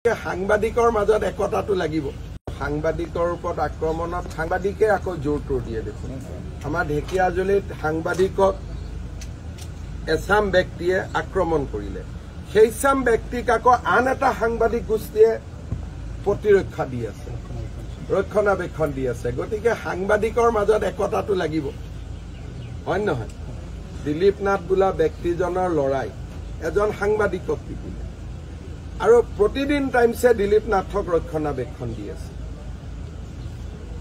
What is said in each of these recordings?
সাংবাদিকৰ মাজত একতাটো লাগিব। সাংবাদিকৰ ওপৰত আক্ৰমণত সাংবাদিকে আকৌ জোৰটো দিয়ে দেখোন। আমাৰ ঢেকিয়াজুলিত সাংবাদিকক এছাম ব্যক্তিয়ে আক্ৰমণ কৰিলে। সেইছাম ব্যক্তিক আকৌ আন এটা সাংবাদিক গোষ্ঠীয়ে প্ৰতিৰক্ষা দি আছে, ৰক্ষণাবেক্ষণ দি আছে। গতিকে সাংবাদিকৰ মাজত একতাটো লাগিব, হয় নহয়? দিলীপ নাথ বোলা ব্যক্তিজনৰ লৰাই এজন সাংবাদিকক পিটিলে আৰু প্ৰতিদিন টাইমছে দিলীপ নাথক ৰক্ষণাবেক্ষণ দি আছে।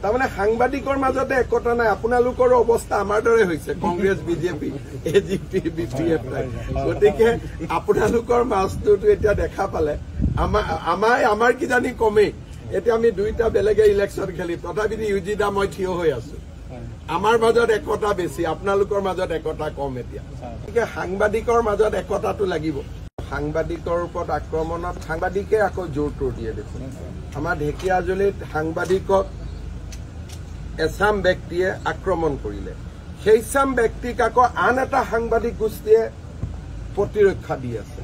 তাৰমানে সাংবাদিকৰ মাজতে একতা নাই। আপোনালোকৰ অৱস্থা আমাৰ দৰে হৈছে, কংগ্ৰেছ, বিজেপি, এজিপি, বিপিএফ। গতিকে আপোনালোকৰ মাজটোতো এতিয়া দেখা পালে আমাৰ কিজানি কমেই। এতিয়া আমি দুইটা বেলেগে ইলেকশ্যন খেলিম, তথাপি ইউজিদা মই থিয় হৈ আছো। আমাৰ মাজত একতা বেছি, আপোনালোকৰ মাজত একতা কম। এতিয়া গতিকে সাংবাদিকৰ মাজত একতাটো লাগিব। সাংবাদিকৰ ওপৰত আক্ৰমণত সাংবাদিকে আকৌ জোৰটো দিয়ে দেখোন। আমাৰ ঢেকিয়াজুলিত সাংবাদিকক এছাম ব্যক্তিয়ে আক্ৰমণ কৰিলে। সেইছাম ব্যক্তিক আকৌ আন এটা সাংবাদিক গোষ্ঠীয়ে প্ৰতিৰক্ষা দি আছে,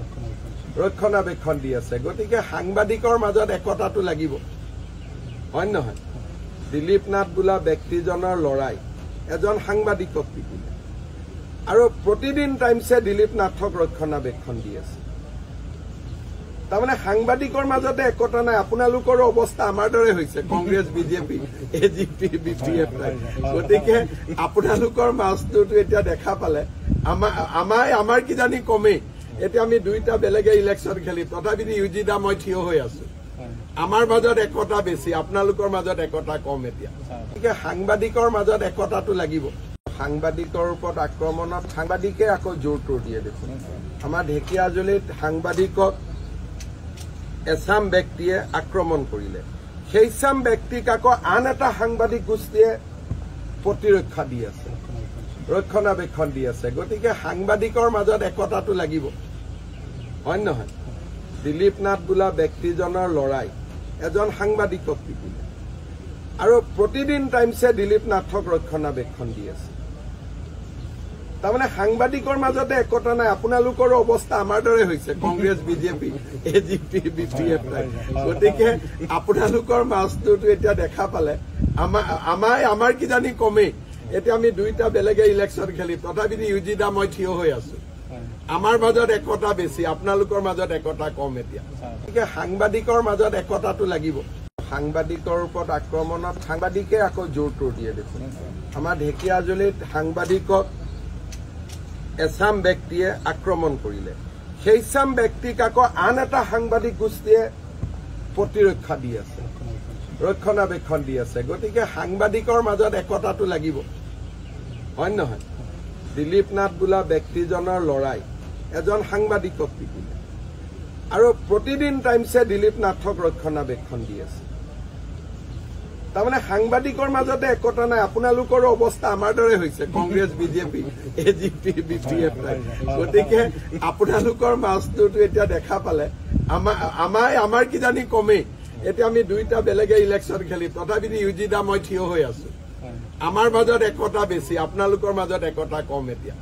ৰক্ষণাবেক্ষণ দি আছে। গতিকে সাংবাদিকৰ মাজত একতাটো লাগিব, হয় নহয়? দিলীপ নাথ বোলা ব্যক্তিজনৰ লৰাই এজন সাংবাদিকক পিটিলে আৰু প্ৰতিদিন টাইমছে দিলীপ নাথক ৰক্ষণাবেক্ষণ দি আছে। তাৰমানে সাংবাদিকৰ মাজতে একতা নাই। আপোনালোকৰ অৱস্থা আমাৰ দৰে হৈছে, কংগ্ৰেছ, বিজেপি, এজিপি, বিপিএফ। গতিকে আপোনালোকৰ মাজটোতো এতিয়া দেখা পালে আমাৰ কিজানি কমেই। এতিয়া আমি দুইটা বেলেগে ইলেকশ্যন খেলিম, তথাপি ইউজিদা মই থিয় হৈ আছো। আমাৰ মাজত একতা বেছি, আপোনালোকৰ মাজত একতা কম। এতিয়া গতিকে সাংবাদিকৰ মাজত একতাটো লাগিব। সাংবাদিকৰ ওপৰত আক্ৰমণত সাংবাদিকে আকৌ জোৰটো দিয়ে দেখোন। আমাৰ ঢেকিয়াজুলিত সাংবাদিকক এছাম ব্যক্তিয়ে আক্ৰমণ কৰিলে। সেইছাম ব্যক্তিক আকৌ আন এটা সাংবাদিক গোষ্ঠীয়ে প্ৰতিৰক্ষা দি আছে, ৰক্ষণাবেক্ষণ দি আছে। গতিকে সাংবাদিকৰ মাজত একতাটো লাগিব, হয় নহয়? দিলীপ নাথ বোলা ব্যক্তিজনৰ লৰাই এজন সাংবাদিকক পিটিলে আৰু প্ৰতিদিন টাইমছে দিলীপ নাথক ৰক্ষণাবেক্ষণ দি আছে। তাৰমানে সাংবাদিকৰ মাজতে একতা নাই। আপোনালোকৰ অৱস্থা আমাৰ দৰে হৈছে, কংগ্ৰেছ, বিজেপি, এজিপি, বিপিএফ। গতিকে আপোনালোকৰ মাজটোতো এতিয়া দেখা পালে আমাৰ কিজানি কমেই। এতিয়া আমি দুইটা বেলেগে ইলেকশ্যন খেলিম, তথাপি ইউজিদা মই থিয় হৈ আছো। আমাৰ মাজত একতা বেছি, আপোনালোকৰ মাজত একতা কম। এতিয়া গতিকে সাংবাদিকৰ মাজত একতাটো লাগিব। সাংবাদিকৰ ওপৰত আক্ৰমণত সাংবাদিকে আকৌ জোৰটো দিয়ে দেখোন। আমাৰ ঢেকিয়াজুলিত সাংবাদিকক এছাম ব্যক্তিয়ে আক্ৰমণ কৰিলে। সেইছাম ব্যক্তিক আকৌ আন এটা সাংবাদিক গোষ্ঠীয়ে প্ৰতিৰক্ষা দি আছে, ৰক্ষণাবেক্ষণ দি আছে। গতিকে সাংবাদিকৰ মাজত একতাটো লাগিব, হয় নহয়? দিলীপ নাথ বোলা ব্যক্তিজনৰ লৰাই এজন সাংবাদিকক পিটিলে আৰু প্ৰতিদিন টাইমছে দিলীপ নাথক ৰক্ষণাবেক্ষণ দি আছে। তাৰমানে সাংবাদিকৰ মাজতে একতা নাই। আপোনালোকৰ অৱস্থা আমাৰ দৰে হৈছে, কংগ্ৰেছ, বিজেপি, এজিপি, বিপিএফ। গতিকে আপোনালোকৰ মাজটোতো এতিয়া দেখা পালে আমাৰ কিজানি কমেই। এতিয়া আমি দুইটা বেলেগে ইলেকশ্যন খেলিম, তথাপি ইউজিদা মই থিয় হৈ আছো। আমাৰ মাজত একতা বেছি, আপোনালোকৰ মাজত একতা কম। এতিয়া